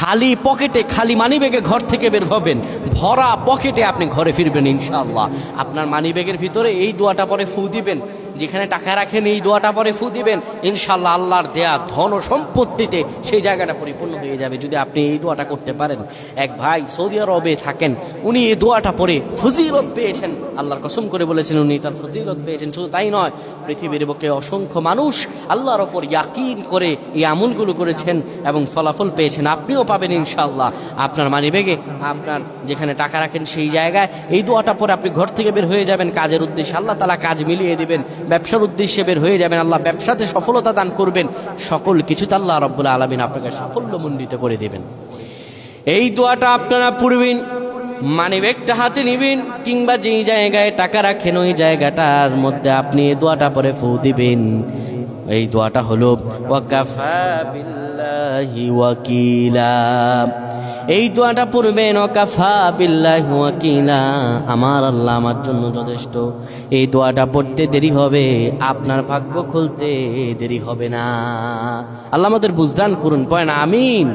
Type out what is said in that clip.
খালি পকেটে, খালি মানিব্যাগে ঘর থেকে বের হবেন, ভরা পকেটে আপনি ঘরে ফিরবেন ইনশাআল্লাহ। আপনার মানিব্যাগের ভিতরে এই দোয়াটা পরে ফু দিবেন, যেখানে টাকা রাখেন এই দোয়াটা পরে ফু দিবেন, ইনশাআল্লাহ আল্লাহর দেয়া ধন ও সম্পত্তিতে সেই জায়গাটা পরিপূর্ণ হয়ে যাবে যদি আপনি এই দোয়াটা করতে পারেন। এক ভাই সৌদি আরবে থাকেন, উনি এই দোয়াটা পরে ফজিলত পেয়েছেন, আল্লাহর কসম করে বলেছেন উনি তার ফজিলত পেয়েছেন। শুধু তাই নয়, পৃথিবীর বুকে অসংখ্য মানুষ আল্লাহর ওপর ইয়াকিন করে এই আমলগুলো করেছেন এবং ফলাফল পেয়েছেন। আপনিও পাবেন ইনশাআল্লাহ। আপনার মানিব্যাগে, আপনার যেখানে টাকা রাখেন সেই জায়গায় এই দোয়াটা পরে আপনি ঘর থেকে বের হয়ে যাবেন কাজের উদ্দেশ্যে, আল্লাহ তাআলা কাজ মিলিয়ে দিবেন। ব্যবসার উদ্দেশ্যে বের হয়ে যাবেন, আল্লাহ ব্যবসাতে সফলতা দান করবেন। সকল কিছুতে আল্লাহ রাব্বুল আলামিন আপনাকে সাফল্যমণ্ডিত করে দেবেন। এই দোয়াটা আপনারা পড়বেন, মানিব্যাগটা হাতে নিবেন, কিংবা যেই জায়গায় টাকা রাখেন ওই জায়গাটার মধ্যে আপনি এই দোয়াটা পরে ফু দিবেন। এই দোয়াটা হলো ওয়াকাফা বিল্লাহি ওয়াকিলা। এই দোয়াটা পড়বেন, ওয়াকাফা বিল্লাহি ওয়াকিলা, আমার আল্লাহ আমার জন্য যথেষ্ট। এই দোয়াটা পড়তে দেরি হবে, আপনার ভাগ্য খুলতে দেরি হবে না। আল্লাহ আমাদের বুঝদান করুন, পড়েন আমিন।